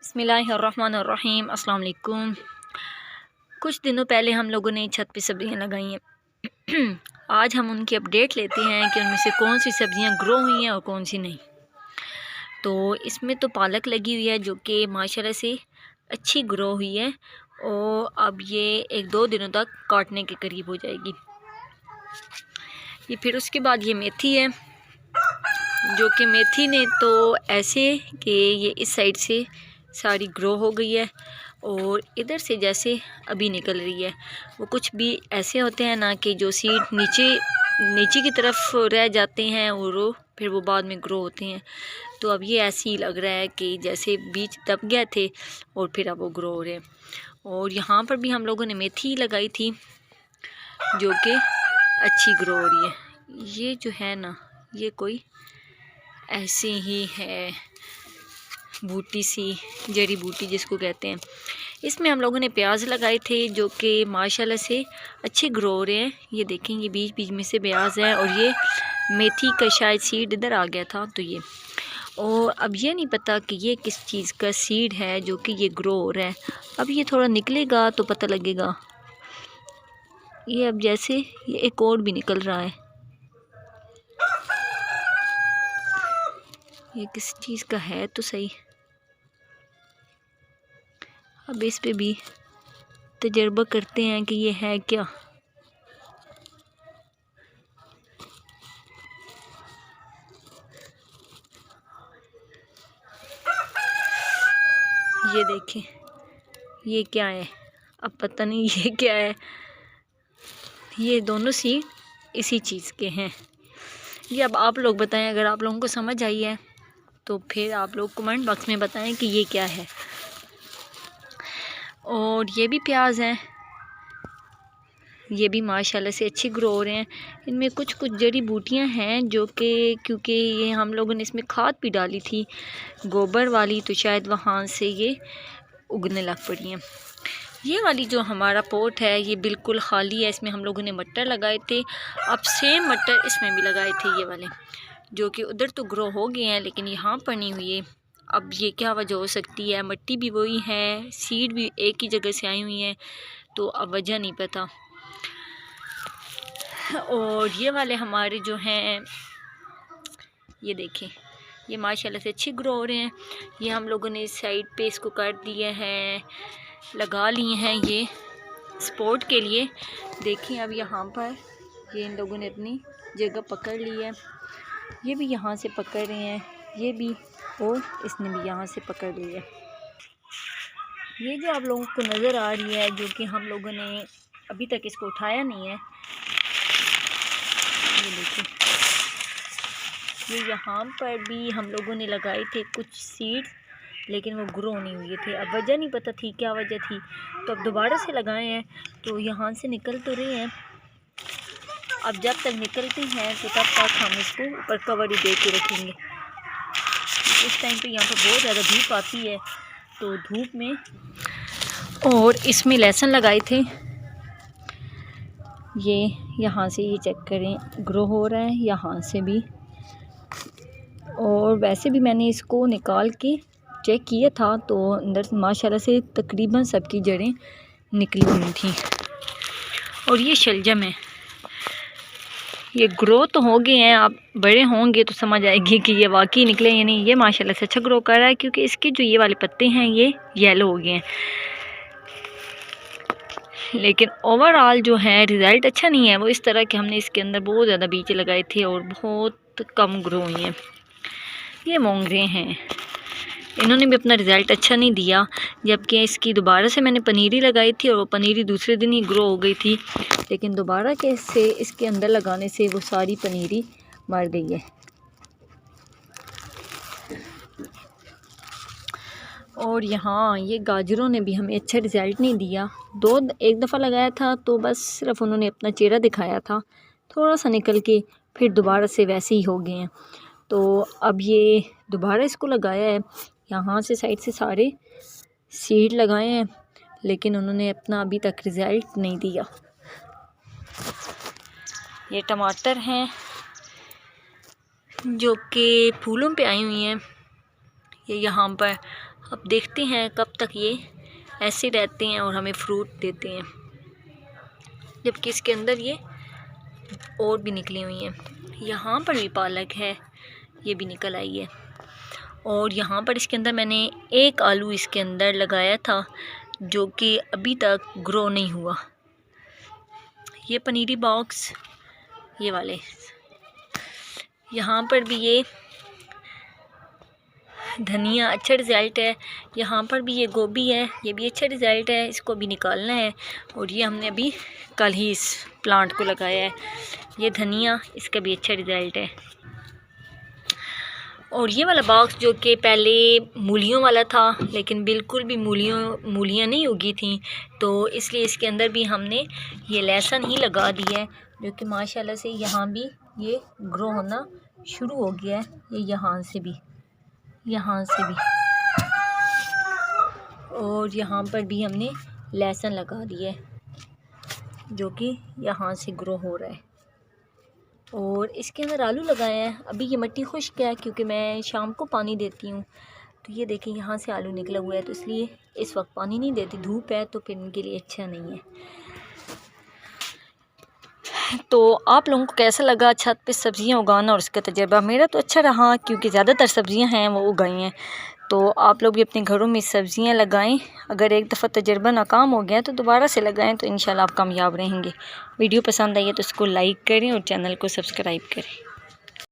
बिस्मिल्लाहिर्रहमानिर्रहीम। अस्सलाम वालेकुम। कुछ दिनों पहले हम लोगों ने छत पे सब्ज़ियाँ लगाई हैं। आज हम उनकी अपडेट लेते हैं कि उनमें से कौन सी सब्ज़ियाँ ग्रो हुई हैं और कौन सी नहीं। तो इसमें तो पालक लगी हुई है जो कि माशाल्लाह से अच्छी ग्रो हुई है और अब ये 1-2 दिनों तक काटने के करीब हो जाएगी। ये फिर उसके बाद ये मेथी है जो कि मेथी ने तो ऐसे कि ये इस साइड से सारी ग्रो हो गई है और इधर से जैसे अभी निकल रही है। वो कुछ भी ऐसे होते हैं ना कि जो सीड नीचे की तरफ रह जाते हैं और फिर वो बाद में ग्रो होते हैं। तो अब ये ऐसे ही लग रहा है कि जैसे बीज दब गए थे और फिर अब वो ग्रो हो रहे हैं। और यहाँ पर भी हम लोगों ने मेथी लगाई थी जो कि अच्छी ग्रो हो रही है। ये जो है ना, ये कोई ऐसी ही है बूटी सी, जड़ी बूटी जिसको कहते हैं। इसमें हम लोगों ने प्याज लगाए थे जो कि माशाल्लाह से अच्छे ग्रो हो रहे हैं। ये देखें, ये बीच बीच में से प्याज है और ये मेथी का शायद सीड इधर आ गया था तो ये। और अब ये नहीं पता कि ये किस चीज़ का सीड है जो कि ये ग्रो हो रहा है। अब ये थोड़ा निकलेगा तो पता लगेगा। ये अब जैसे ये एक और भी निकल रहा है, ये किस चीज़ का है तो सही। अब इस पे भी तजर्बा करते हैं कि ये है क्या। ये देखें, ये क्या है, अब पता नहीं ये क्या है। ये दोनों सीड इसी चीज़ के हैं। ये अब आप लोग बताएं, अगर आप लोगों को समझ आई है तो फिर आप लोग कमेंट बॉक्स में बताएं कि ये क्या है। और ये भी प्याज हैं, ये भी माशाल्लाह से अच्छी ग्रो हो रहे हैं। इनमें कुछ कुछ जड़ी बूटियां हैं जो कि क्योंकि ये हम लोगों ने इसमें खाद भी डाली थी गोबर वाली, तो शायद वहाँ से ये उगने लग पड़ी हैं। ये वाली जो हमारा पोट है ये बिल्कुल खाली है। इसमें हम लोगों ने मटर लगाए थे। अब सेम मटर इसमें भी लगाए थे, ये वाले जो कि उधर तो ग्रो हो गए हैं लेकिन यहाँ पर नहीं हुई है। अब ये क्या वजह हो सकती है, मिट्टी भी वही है, सीड भी एक ही जगह से आई हुई हैं, तो अब वजह नहीं पता। और ये वाले हमारे जो हैं, ये देखें, ये माशाल्लाह से अच्छी ग्रो हो रहे हैं। ये हम लोगों ने इस साइड पे इसको काट दिया है, लगा लिए हैं ये सपोर्ट के लिए। देखिए अब यहाँ पर ये इन लोगों ने अपनी जगह पकड़ ली है। ये भी यहाँ से पकड़ रहे हैं, ये भी, और इसने भी यहाँ से पकड़ ली है। ये जो आप लोगों को नज़र आ रही है जो कि हम लोगों ने अभी तक इसको उठाया नहीं है, ये देखिए, ये यहाँ पर भी हम लोगों ने लगाए थे कुछ सीड्स लेकिन वो ग्रो नहीं हुए थे। अब वजह नहीं पता थी क्या वजह थी, तो अब दोबारा से लगाए हैं तो यहाँ से निकल तो रहे हैं। अब जब तक निकलते हैं तो तब तक हम इसको ऊपर कवर ही दे के रखेंगे। इस टाइम पे यहाँ पर बहुत ज़्यादा धूप आती है तो धूप में, और इसमें लहसुन लगाए थे, ये यहाँ से ये चेक करें ग्रो हो रहा है, यहाँ से भी। और वैसे भी मैंने इसको निकाल के चेक किया था तो अंदर माशाल्लाह से तकरीबन सबकी जड़ें निकली हुई थी। और ये शलजम है, ये ग्रो तो हो गए हैं, आप बड़े होंगे तो समझ आएगी कि ये वाकई निकले या नहीं। ये माशाल्लाह से अच्छा ग्रो कर रहा है क्योंकि इसके जो ये वाले पत्ते हैं ये येलो हो गए हैं, लेकिन ओवरऑल जो है रिज़ल्ट अच्छा नहीं है। वो इस तरह के हमने इसके अंदर बहुत ज़्यादा बीज लगाए थे और बहुत कम ग्रो हुई हैं। ये मोंगरे हैं, इन्होंने भी अपना रिज़ल्ट अच्छा नहीं दिया, जबकि इसकी दोबारा से मैंने पनीरी लगाई थी और वो पनीरी दूसरे दिन ही ग्रो हो गई थी, लेकिन दोबारा के से इसके अंदर लगाने से वो सारी पनीरी मर गई है। और यहाँ ये गाजरों ने भी हमें अच्छा रिज़ल्ट नहीं दिया। एक दफ़ा लगाया था तो बस सिर्फ उन्होंने अपना चेहरा दिखाया था, थोड़ा सा निकल के फिर दोबारा से वैसे ही हो गए हैं। तो अब ये दोबारा इसको लगाया है, यहाँ से साइड से सारे सीड लगाए हैं लेकिन उन्होंने अपना अभी तक रिज़ल्ट नहीं दिया। ये टमाटर हैं जो कि फूलों पे आई हुई हैं। ये यहाँ पर अब देखते हैं कब तक ये ऐसे रहते हैं और हमें फ्रूट देते हैं, जबकि इसके अंदर ये और भी निकली हुई हैं। यहाँ पर भी पालक है, ये भी निकल आई है। और यहाँ पर इसके अंदर मैंने एक आलू इसके अंदर लगाया था जो कि अभी तक ग्रो नहीं हुआ। ये पनीरी बॉक्स, ये वाले, यहाँ पर भी ये धनिया अच्छा रिज़ल्ट है। यहाँ पर भी ये गोभी है, ये भी अच्छा रिज़ल्ट है, इसको भी निकालना है। और ये हमने अभी कल ही इस प्लांट को लगाया है। ये धनिया, इसका भी अच्छा रिज़ल्ट है। और ये वाला बॉक्स जो कि पहले मूलियों वाला था, लेकिन बिल्कुल भी मूलियाँ नहीं उगी थी, तो इसलिए इसके अंदर भी हमने ये लहसुन ही लगा दिया है, जो कि माशाल्लाह से यहाँ भी ये ग्रो होना शुरू हो गया है। ये यहाँ से भी और यहाँ पर भी हमने लहसुन लगा दिया है, जो कि यहाँ से ग्रो हो रहा है। और इसके अंदर आलू लगाए हैं। अभी ये मिट्टी खुश्क है क्योंकि मैं शाम को पानी देती हूँ। तो ये देखिए यहाँ से आलू निकला हुआ है, तो इसलिए इस वक्त पानी नहीं देती, धूप है तो फिर इनके लिए अच्छा नहीं है। तो आप लोगों को कैसा लगा छत पे सब्ज़ियाँ उगाना और उसका तजर्बा? मेरा तो अच्छा रहा क्योंकि ज़्यादातर सब्ज़ियाँ हैं वो उगाई हैं। तो आप लोग भी अपने घरों में सब्ज़ियाँ लगाएं। अगर एक दफ़ा तजर्बा नाकाम हो गया तो दोबारा से लगाएं, तो इंशाल्लाह आप कामयाब रहेंगे। वीडियो पसंद आई है तो इसको लाइक करें और चैनल को सब्सक्राइब करें।